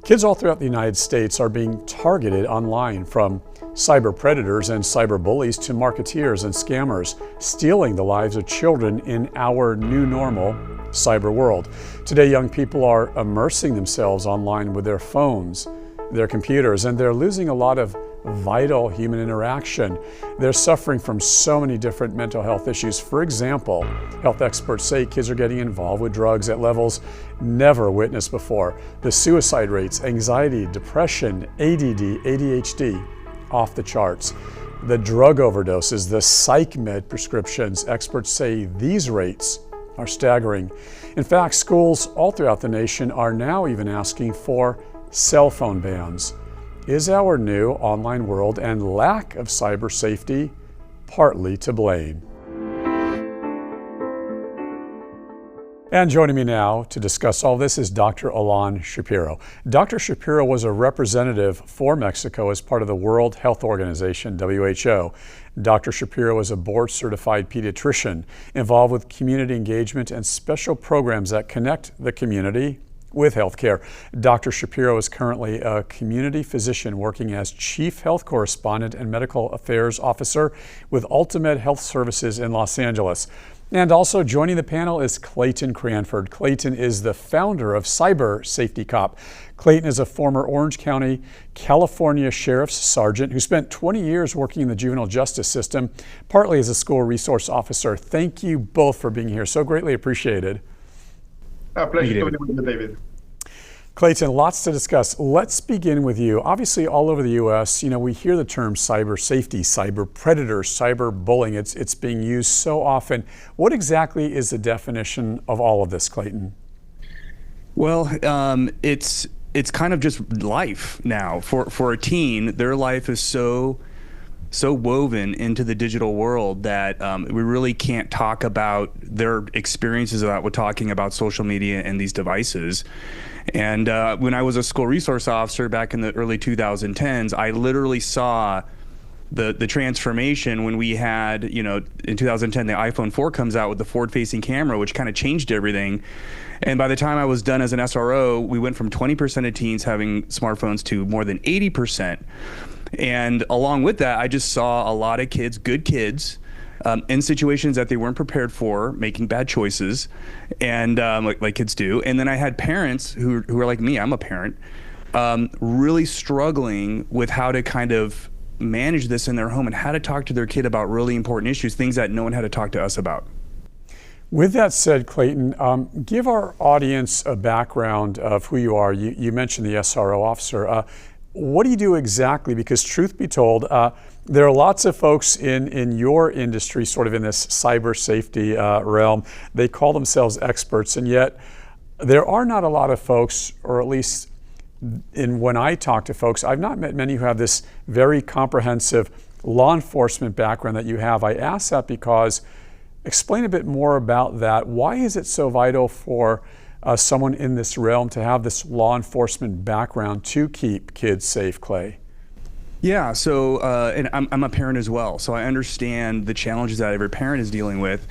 Kids all throughout the United States are being targeted online, from cyber predators and cyber bullies to marketeers and scammers, stealing the lives of children in our new normal cyber world. Today, young people are immersing themselves online with their phones, their computers, and they're losing a lot of vital human interaction. They're suffering from so many different mental health issues. For example, health experts say kids are getting involved with drugs at levels never witnessed before. The suicide rates, anxiety, depression, ADD, ADHD, off the charts. The drug overdoses, the psych med prescriptions, experts say these rates are staggering. In fact, schools all throughout the nation are now even asking for cell phone bans. Is our new online world and lack of cyber safety partly to blame? And joining me now to discuss all this is Dr. Ilan Shapiro. Dr. Shapiro was a representative for Mexico as part of the World Health Organization, WHO. Dr. Shapiro is a board-certified pediatrician involved with community engagement and special programs that connect the community with healthcare. Dr. Shapiro is currently a community physician working as Chief Health Correspondent and Medical Affairs Officer with Ultimate Health Services in Los Angeles. And also joining the panel is Clayton Cranford. Clayton is the founder of Cyber Safety Cop. Clayton is a former Orange County, California Sheriff's Sergeant who spent 20 years working in the juvenile justice system, partly as a school resource officer. Thank you both for being here. So greatly appreciated. Pleasure to be with you, David. Clayton, lots to discuss. Let's begin with you. Obviously, all over the U.S., we hear the term cyber safety, cyber predators, cyber bullying. It's being used so often. What exactly is the definition of all of this, Clayton? Well, it's kind of just life now. For a teen, their life is so woven into the digital world that we really can't talk about their experiences without talking about social media and these devices. And when I was a school resource officer back in the early 2010s, I literally saw the transformation when we had, in 2010, the iPhone 4 comes out with the forward-facing camera, which kind of changed everything. And by the time I was done as an SRO, we went from 20% of teens having smartphones to more than 80%. And along with that, I just saw a lot of kids, good kids, in situations that they weren't prepared for, making bad choices, and like kids do. And then I had parents who are like me, I'm a parent, really struggling with how to kind of manage this in their home and how to talk to their kid about really important issues, things that no one had to talk to us about. With that said, Clayton, give our audience a background of who you are. You mentioned the SRO officer. What do you do exactly? Because truth be told, there are lots of folks in your industry, sort of in this cyber safety realm. They call themselves experts, and yet there are not a lot of folks, or at least when I talk to folks, I've not met many who have this very comprehensive law enforcement background that you have. I ask that because, explain a bit more about that. Why is it so vital for someone in this realm to have this law enforcement background to keep kids safe, Clay? Yeah, so and I'm a parent as well, so I understand the challenges that every parent is dealing with.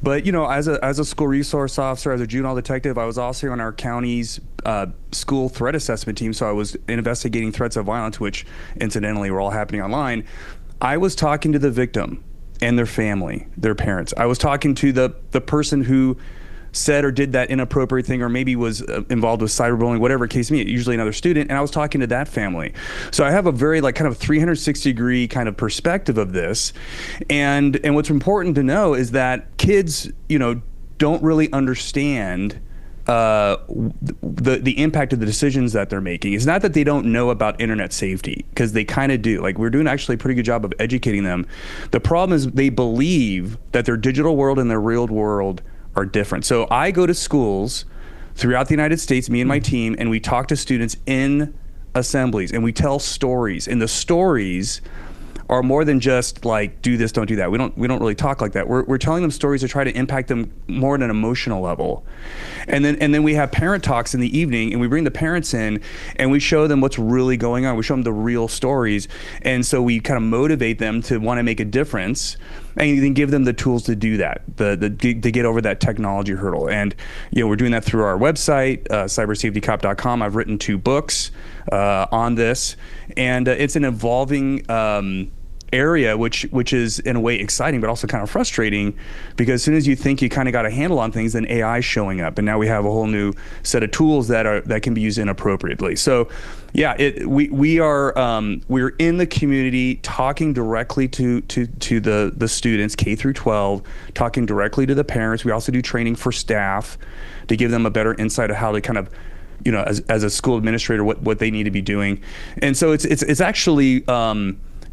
But as a school resource officer, as a juvenile detective, I was also on our county's school threat assessment team. So I was investigating threats of violence, which incidentally were all happening online. I was talking to the victim and their family, their parents. I was talking to the person who said or did that inappropriate thing, or maybe was involved with cyberbullying, whatever case may be, usually another student, and I was talking to that family. So I have a very kind of 360-degree kind of perspective of this. And what's important to know is that kids, don't really understand the impact of the decisions that they're making. It's not that they don't know about internet safety, because they kind of do. We're doing actually a pretty good job of educating them. The problem is they believe that their digital world and their real world are different. So I go to schools throughout the United States, me and my team, and we talk to students in assemblies and we tell stories. And the stories are more than just like, do this, don't do that. We don't really talk like that. We're telling them stories to try to impact them more at an emotional level. And then we have parent talks in the evening, and we bring the parents in and we show them what's really going on. We show them the real stories. And so we kind of motivate them to want to make a difference, and then give them the tools to do that, to get over that technology hurdle. And we're doing that through our website, cybersafetycop.com. I've written 2 books on this, and it's an evolving area, which is in a way exciting, but also kind of frustrating, because as soon as you think you kind of got a handle on things, then AI is showing up, and now we have a whole new set of tools that can be used inappropriately. So, yeah, we're in the community talking directly to the students, K through 12, talking directly to the parents. We also do training for staff to give them a better insight of how to kind of, as a school administrator, what they need to be doing. And so it's actually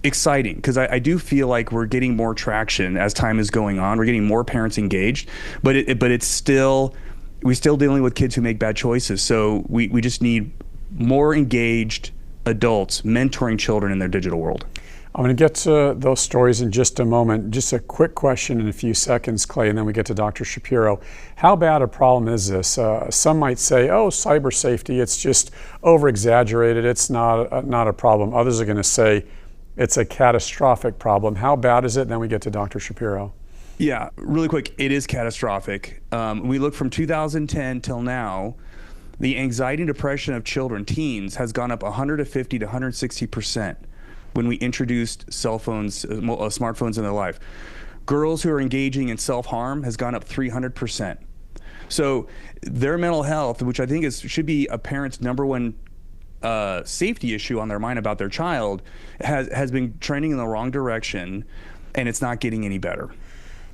exciting, because I do feel like we're getting more traction as time is going on. We're getting more parents engaged, but we're still dealing with kids who make bad choices. So we just need more engaged adults mentoring children in their digital world. I'm going to get to those stories in just a moment. Just a quick question in a few seconds, Clay, and then we get to Dr. Shapiro. How bad a problem is this? Some might say, oh, cyber safety, it's just over-exaggerated. It's not a problem. Others are going to say it's a catastrophic problem. How bad is it? And then we get to Dr. Shapiro. Yeah, really quick, it is catastrophic. We look from 2010 till now, the anxiety and depression of children, teens, has gone up 150 to 160% when we introduced cell phones, smartphones in their life. Girls who are engaging in self-harm has gone up 300%. So their mental health, which I think should be a parent's number one safety issue on their mind about their child, has been trending in the wrong direction, and it's not getting any better.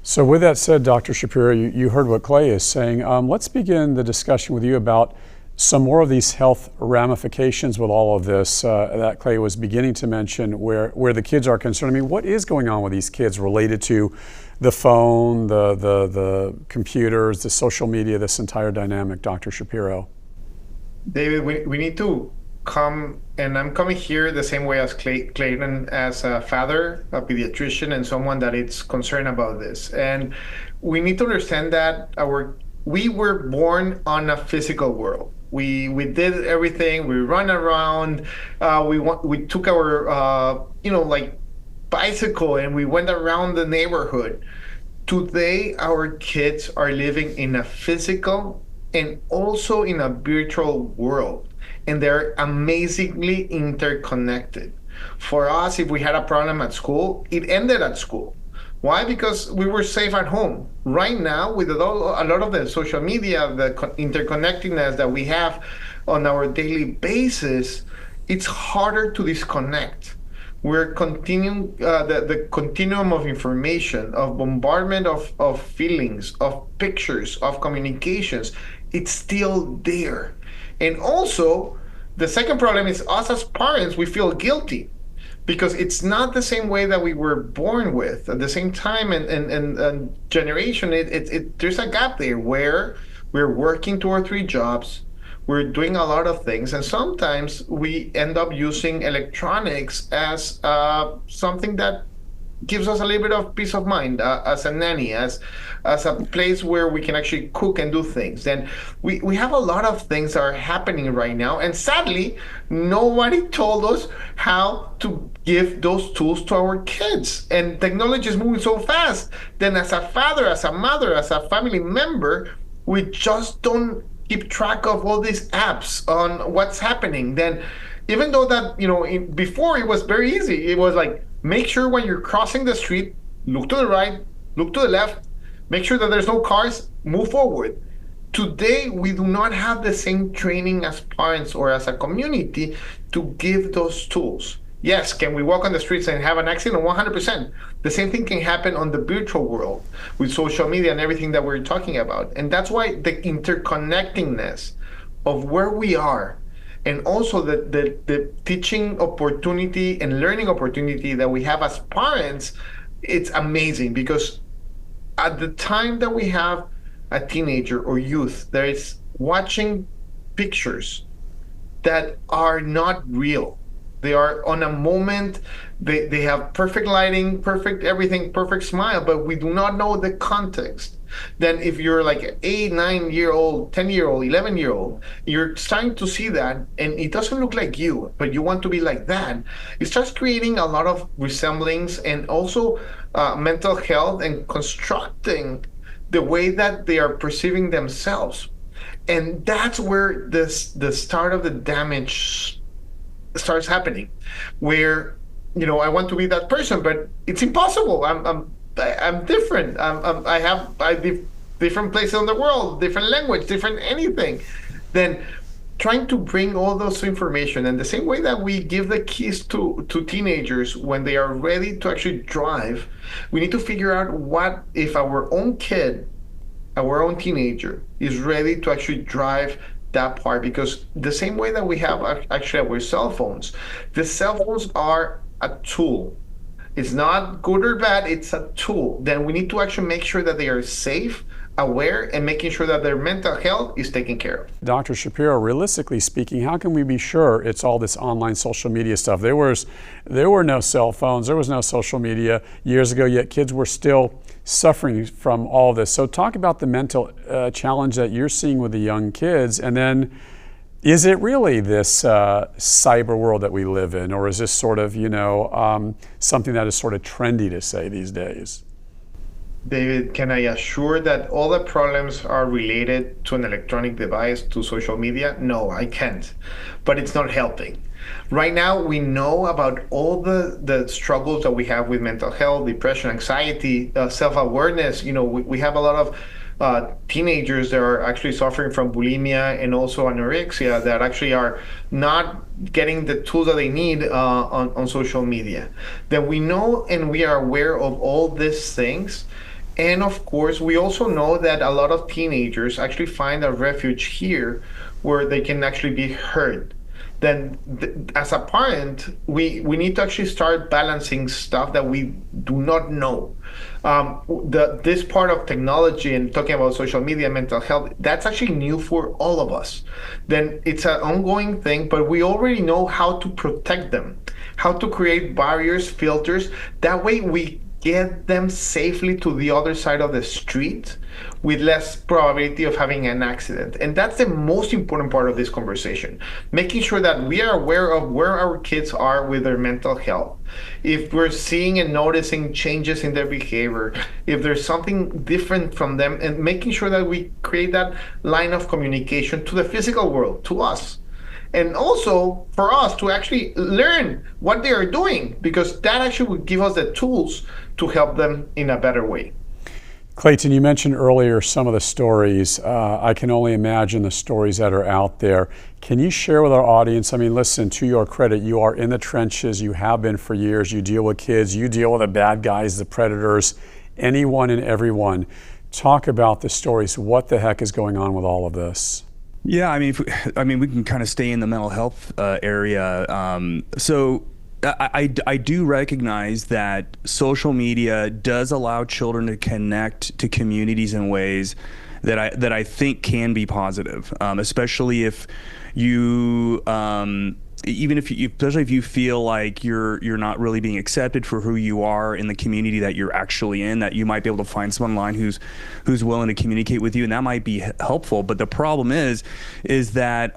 So with that said, Dr. Shapiro, you heard what Clay is saying. Let's begin the discussion with you about some more of these health ramifications with all of this that Clay was beginning to mention, where the kids are concerned. I mean, what is going on with these kids related to the phone, the computers, the social media, this entire dynamic, Dr. Shapiro? David, we need to come, and I'm coming here the same way as Clayton, as a father, a pediatrician, and someone that is concerned about this. And we need to understand that we were born on a physical world. We did everything. We run around. We took our bicycle and we went around the neighborhood. Today, our kids are living in a physical and also in a virtual world, and they're amazingly interconnected. For us, if we had a problem at school, it ended at school. Why? Because we were safe at home. Right now, with a lot of the social media, the interconnectedness that we have on our daily basis, it's harder to disconnect. We're continuing the continuum of information, of bombardment of feelings, of pictures, of communications. It's still there. And also, the second problem is us as parents, we feel guilty, because it's not the same way that we were born with. At the same time and generation, there's a gap there where we're working 2 or 3 jobs, we're doing a lot of things, and sometimes we end up using electronics as something that gives us a little bit of peace of mind, as a nanny, as a place where we can actually cook and do things. Then we have a lot of things that are happening right now, and sadly, nobody told us how to give those tools to our kids. And technology is moving so fast. Then as a father, as a mother, as a family member, we just don't keep track of all these apps on what's happening. Then even though that, before it was very easy, it was like, make sure when you're crossing the street, look to the right, look to the left, make sure that there's no cars, move forward. Today, we do not have the same training as parents or as a community to give those tools. Yes, can we walk on the streets and have an accident? 100%. The same thing can happen on the virtual world with social media and everything that we're talking about. And that's why the interconnectingness of where we are, and also the teaching opportunity and learning opportunity that we have as parents, it's amazing, because at the time that we have a teenager or youth that is watching pictures that are not real, They are on a moment. They have perfect lighting, perfect everything, perfect smile, but we do not know the context. Then if you're like an 8, 9-year-old, 10-year-old, 11-year-old, you're starting to see that and it doesn't look like you, but you want to be like that. It starts creating a lot of resemblance and also mental health and constructing the way that they are perceiving themselves. And that's where the start of the damage starts happening, where I want to be that person, but it's impossible. I'm different. I have different places in the world, different language, different anything. Then trying to bring all those information, and the same way that we give the keys to teenagers when they are ready to actually drive, we need to figure out what if our own kid, our own teenager is ready to actually drive that part. Because the same way that we have actually our cell phones, the cell phones are a tool. It's not good or bad, it's a tool. Then we need to actually make sure that they are safe, aware, and making sure that their mental health is taken care of. Dr. Shapiro, realistically speaking, how can we be sure it's all this online social media stuff? There were no cell phones, there was no social media years ago, yet kids were still suffering from all this. So talk about the mental challenge that you're seeing with the young kids, and then is it really this cyber world that we live in, or is this sort of, something that is sort of trendy to say these days? David, can I assure that all the problems are related to an electronic device, to social media? No, I can't. But it's not helping. Right now, we know about all the struggles that we have with mental health, depression, anxiety, self-awareness. We have a lot of teenagers that are actually suffering from bulimia and also anorexia that actually are not getting the tools that they need on social media. That we know and we are aware of all these things. And of course, we also know that a lot of teenagers actually find a refuge here where they can actually be heard. Then as a parent, we need to actually start balancing stuff that we do not know. This part of technology and talking about social media and mental health, that's actually new for all of us. Then it's an ongoing thing, but we already know how to protect them, how to create barriers, filters. That way we get them safely to the other side of the street with less probability of having an accident. And that's the most important part of this conversation, making sure that we are aware of where our kids are with their mental health. If we're seeing and noticing changes in their behavior, if there's something different from them, and making sure that we create that line of communication to the physical world, to us. And also for us to actually learn what they are doing, because that actually would give us the tools to help them in a better way. Clayton, you mentioned earlier some of the stories. I can only imagine the stories that are out there. Can you share with our audience? I mean, listen, to your credit, you are in the trenches. You have been for years. You deal with kids. You deal with the bad guys, the predators, anyone and everyone. Talk about the stories. What the heck is going on with all of this? Yeah, I mean, we can kind of stay in the mental health area. So I do recognize that social media does allow children to connect to communities in ways that I think can be positive, especially if you especially if you feel like you're not really being accepted for who you are in the community that you're actually in, that you might be able to find someone online who's willing to communicate with you, and that might be helpful. But the problem is that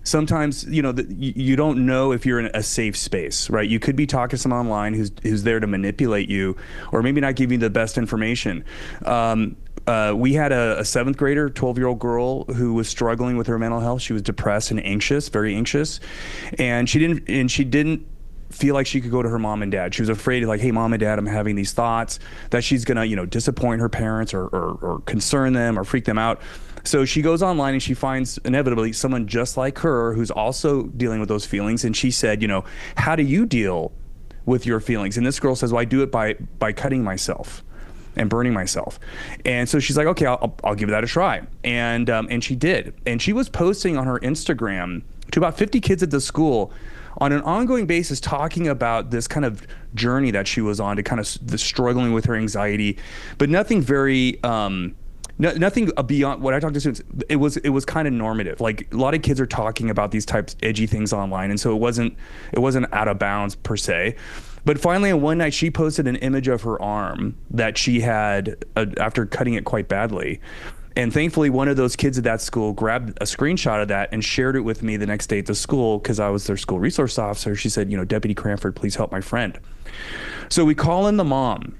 sometimes you don't know if you're in a safe space, right? You could be talking to someone online who's there to manipulate you, or maybe not give you the best information. We had a 7th grader, 12-year-old girl who was struggling with her mental health. She was depressed and anxious, very anxious, and she didn't feel like she could go to her mom and dad. She was afraid, like, hey, mom and dad, I'm having these thoughts that she's gonna, disappoint her parents or concern them or freak them out. So she goes online and she finds inevitably someone just like her who's also dealing with those feelings. And she said, how do you deal with your feelings? And this girl says, well, I do it by cutting myself and burning myself. And so she's like, okay, I'll give that a try. And she did. And she was posting on her Instagram to about 50 kids at the school on an ongoing basis, talking about this kind of journey that she was on to kind of the struggling with her anxiety, but nothing very nothing beyond what I talked to students. It was kind of normative. Like a lot of kids are talking about these types edgy things online, and so it wasn't out of bounds per se. But finally, one night, she posted an image of her arm that she had after cutting it quite badly. And thankfully, one of those kids at that school grabbed a screenshot of that and shared it with me the next day at the school because I was their school resource officer. She said, Deputy Cranford, please help my friend. So we call in the mom,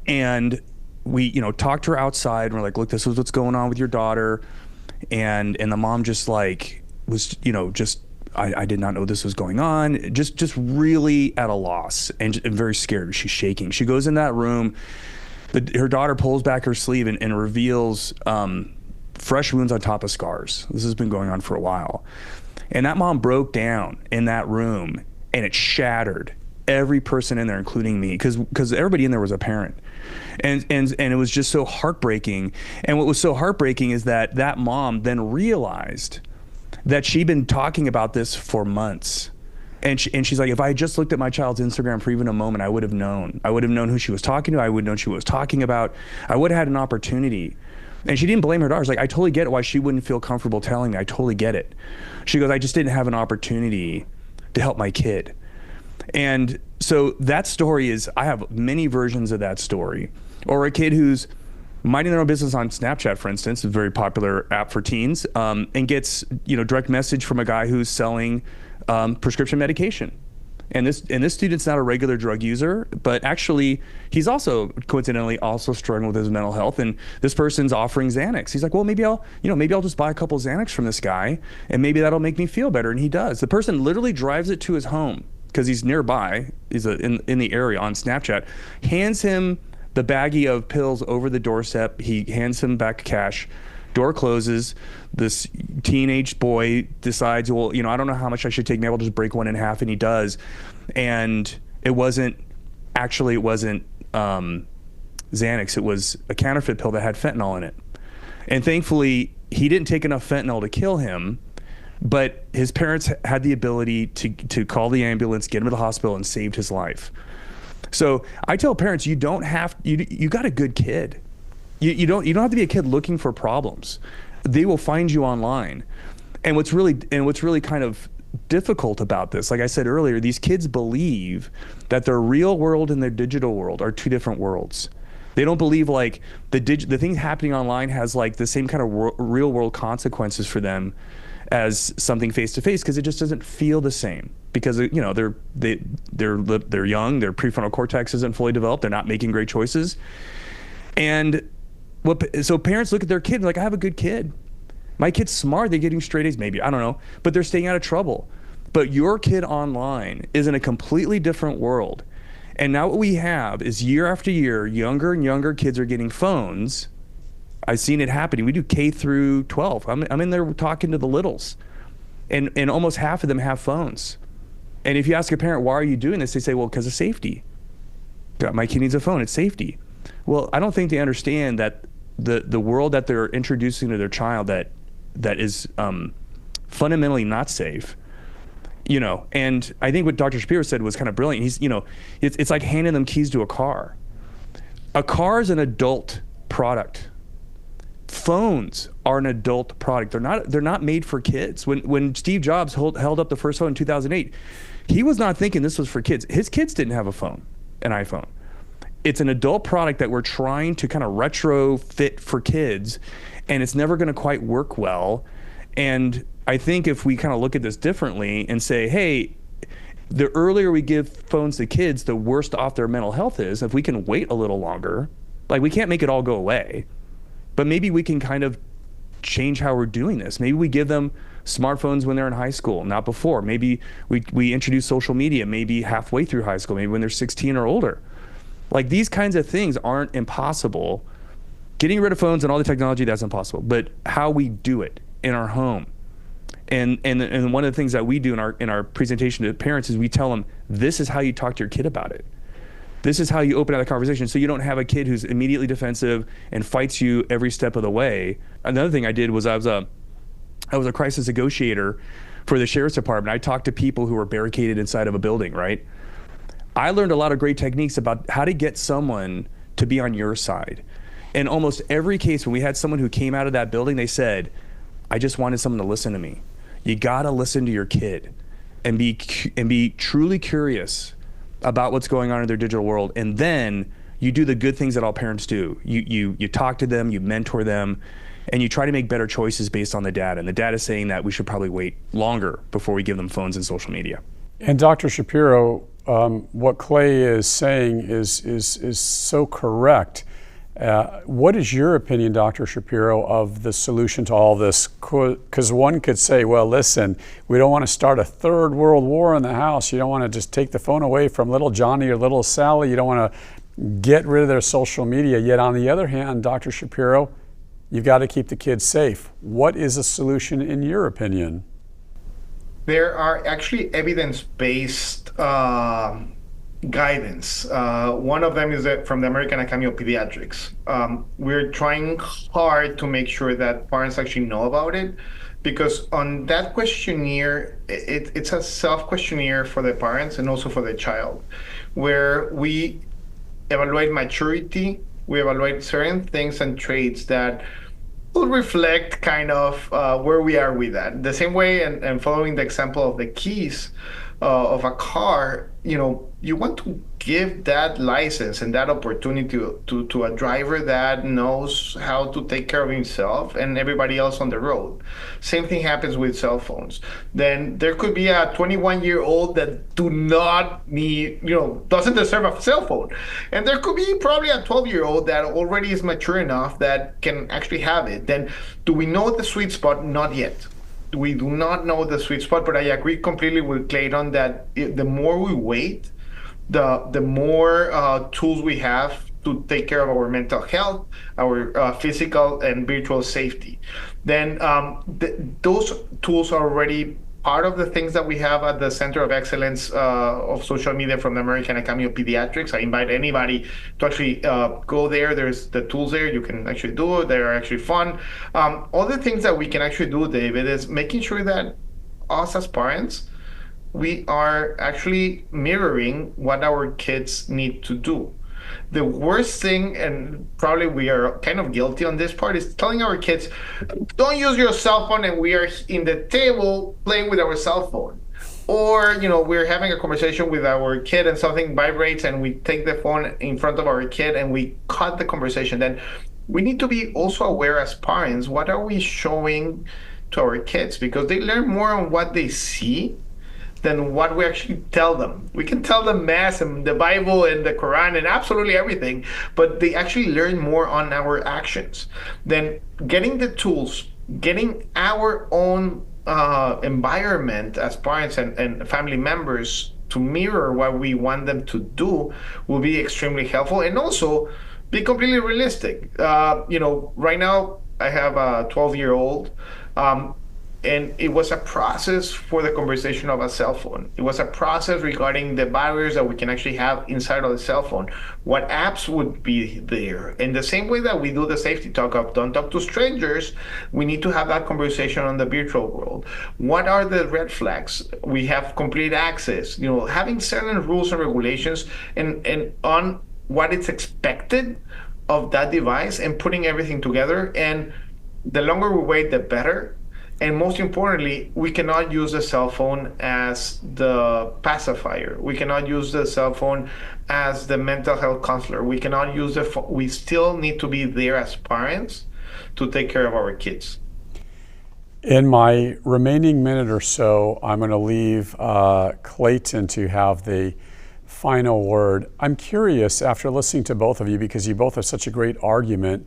and we, talked to her outside, and we're like, look, this is what's going on with your daughter. And the mom just like was, I did not know this was going on. Just really at a loss and very scared. She's shaking. She goes in that room. Her daughter pulls back her sleeve and reveals fresh wounds on top of scars. This has been going on for a while. And that mom broke down in that room, and it shattered every person in there, including me, because everybody in there was a parent. And it was just so heartbreaking. And what was so heartbreaking is that mom then realized that she'd been talking about this for months. And she's like, if I had just looked at my child's Instagram for even a moment, I would have known. I would have known who she was talking to. I would have known she was talking about. I would have had an opportunity. And she didn't blame her daughter. She's like, I totally get it why she wouldn't feel comfortable telling me. I totally get it. She goes, I just didn't have an opportunity to help my kid. And so that story is, I have many versions of that story. Or a kid who's minding their own business on Snapchat, for instance, a very popular app for teens, and gets direct message from a guy who's selling prescription medication. And this student's not a regular drug user, but actually he's also coincidentally also struggling with his mental health. And this person's offering Xanax. He's like, well, maybe I'll just buy a couple Xanax from this guy, and maybe that'll make me feel better. And he does. The person literally drives it to his home because he's nearby. He's in the area on Snapchat. Hands him the baggie of pills over the doorstep. He hands him back cash. Door closes. This teenage boy decides, well, I don't know how much I should take. Maybe I'll just break one in half, and he does. And it wasn't Xanax. It was a counterfeit pill that had fentanyl in it. And thankfully, he didn't take enough fentanyl to kill him, but his parents had the ability to call the ambulance, get him to the hospital, and saved his life. So I tell parents, you got a good kid. You don't have to be a kid looking for problems. They will find you online. And what's really kind of difficult about this, like I said earlier, these kids believe that their real world and their digital world are two different worlds. They don't believe like the thing happening online has like the same kind of real world consequences for them as something face to face, because it just doesn't feel the same. Because they're young, their prefrontal cortex isn't fully developed, they're not making great choices, and so parents look at their kid and like, I have a good kid. My kid's smart. They're getting straight A's, maybe. I don't know. But they're staying out of trouble. But your kid online is in a completely different world. And now what we have is year after year, younger and younger kids are getting phones. I've seen it happening. We do K through 12. I'm in there talking to the littles. And almost half of them have phones. And if you ask a parent, why are you doing this? They say, well, because of safety. My kid needs a phone. It's safety. Well, I don't think they understand that the world that they're introducing to their child that is fundamentally not safe, and I think what Dr. Shapiro said was kind of brilliant. He's, it's like handing them keys to a car. A car is an adult product. Phones are an adult product. They're not made for kids. When Steve Jobs held up the first phone in 2008, he was not thinking this was for kids. His kids didn't have an iPhone. It's an adult product that we're trying to kind of retrofit for kids, and it's never going to quite work well. And I think if we kind of look at this differently and say, hey, the earlier we give phones to kids, the worse off their mental health is. If we can wait a little longer, like we can't make it all go away, but maybe we can kind of change how we're doing this. Maybe we give them smartphones when they're in high school, not before. Maybe we introduce social media, maybe halfway through high school, maybe when they're 16 or older. Like these kinds of things aren't impossible. Getting rid of phones and all the technology, that's impossible. But how we do it in our home. And one of the things that we do in our presentation to parents is we tell them, this is how you talk to your kid about it. This is how you open up the conversation, so you don't have a kid who's immediately defensive and fights you every step of the way. Another thing I did was I was a crisis negotiator for the sheriff's department. I talked to people who were barricaded inside of a building, right? I learned a lot of great techniques about how to get someone to be on your side. In almost every case, when we had someone who came out of that building, they said, I just wanted someone to listen to me. You gotta listen to your kid and be truly curious about what's going on in their digital world. And then you do the good things that all parents do. You talk to them, you mentor them, and you try to make better choices based on the data. And the data is saying that we should probably wait longer before we give them phones and social media. And Dr. Shapiro, what Clay is saying is so correct. What is your opinion, Dr. Shapiro, of the solution to all this? Because one could say, well, listen, we don't want to start a third world war in the house. You don't want to just take the phone away from little Johnny or little Sally. You don't want to get rid of their social media. Yet on the other hand, Dr. Shapiro, you've got to keep the kids safe. What is a solution in your opinion? There are actually evidence-based guidance. One of them is from the American Academy of Pediatrics. We're trying hard to make sure that parents actually know about it, because on that questionnaire, it's a self-questionnaire for the parents and also for the child, where we evaluate maturity, we evaluate certain things and traits that will reflect kind of where we are with that. The same way, and following the example of the keys of a car, you want to give that license and that opportunity to a driver that knows how to take care of himself and everybody else on the road. Same thing happens with cell phones. Then there could be a 21-year-old that do not need, doesn't deserve a cell phone. And there could be probably a 12-year-old that already is mature enough that can actually have it. Then do we know the sweet spot? Not yet. We do not know the sweet spot, but I agree completely with Clayton that the more we wait, the more tools we have to take care of our mental health, our physical and virtual safety. Then those tools are already part of the things that we have at the Center of Excellence of Social Media from the American Academy of Pediatrics. I invite anybody to actually go there. There's the tools there. You can actually do it. They're actually fun. All the things that we can actually do, David, is making sure that us as parents, we are actually mirroring what our kids need to do. The worst thing, and probably we are kind of guilty on this part, is telling our kids, don't use your cell phone, and we are in the table playing with our cell phone. Or, we're having a conversation with our kid and something vibrates and we take the phone in front of our kid and we cut the conversation. Then we need to be also aware as parents, what are we showing to our kids? Because they learn more on what they see than what we actually tell them. We can tell them Mass and the Bible and the Quran and absolutely everything, but they actually learn more on our actions. Then getting the tools, getting our own environment as parents and family members to mirror what we want them to do will be extremely helpful, and also be completely realistic. Right now I have a 12-year-old, and it was a process for the conversation of a cell phone. It was a process regarding the barriers that we can actually have inside of the cell phone. What apps would be there? In the same way that we do the safety talk of don't talk to strangers, we need to have that conversation on the virtual world. What are the red flags? We have complete access, having certain rules and regulations and on what is expected of that device and putting everything together. And the longer we wait, the better. And most importantly, we cannot use the cell phone as the pacifier. We cannot use the cell phone as the mental health counselor. We cannot use the phone. We still need to be there as parents to take care of our kids. In my remaining minute or so, I'm going to leave Clayton to have the final word. I'm curious, after listening to both of you, because you both have such a great argument,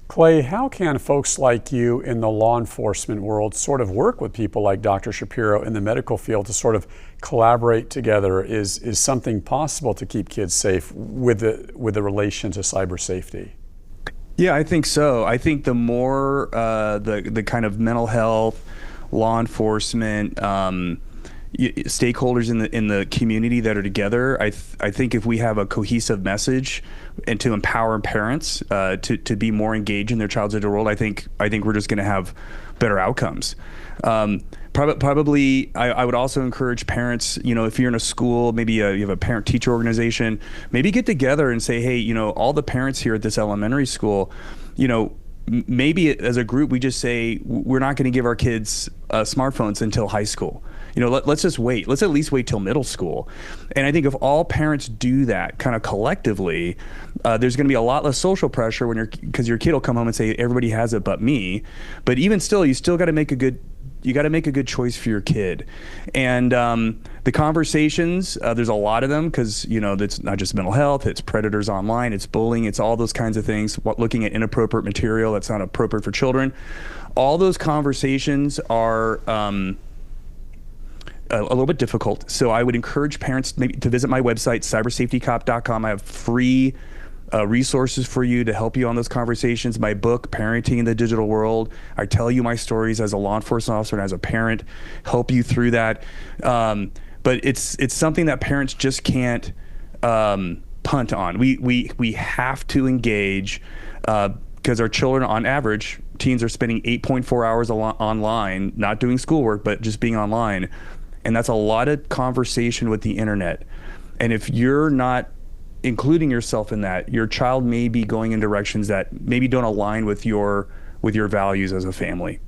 Clay, how can folks like you in the law enforcement world sort of work with people like Dr. Shapiro in the medical field to sort of collaborate together? Is something possible to keep kids safe with the relation to cyber safety? Yeah, I think so. I think the more the kind of mental health, law enforcement, stakeholders in the community that are together, I think if we have a cohesive message and to empower parents to be more engaged in their child's digital world, I think we're just going to have better outcomes. But Probably, I would also encourage parents, if you're in a school, maybe you have a parent-teacher organization, maybe get together and say, hey, all the parents here at this elementary school, maybe as a group, we just say, we're not going to give our kids smartphones until high school. Let's just wait. Let's at least wait till middle school. And I think if all parents do that kind of collectively, there's going to be a lot less social pressure because your kid will come home and say, everybody has it but me. But even still, you still got to make a good choice for your kid. And the conversations, there's a lot of them because, it's not just mental health, it's predators online, it's bullying, it's all those kinds of things, looking at inappropriate material that's not appropriate for children. All those conversations are a little bit difficult. So I would encourage parents maybe to visit my website, cybersafetycop.com. I have free resources for you to help you on those conversations. My book, Parenting in the Digital World. I tell you my stories as a law enforcement officer and as a parent, help you through that. But it's something that parents just can't punt on. We have to engage because our children, on average, teens are spending 8.4 hours online, not doing schoolwork, but just being online. And that's a lot of conversation with the internet. And if you're not including yourself in that, your child may be going in directions that maybe don't align with your values as a family.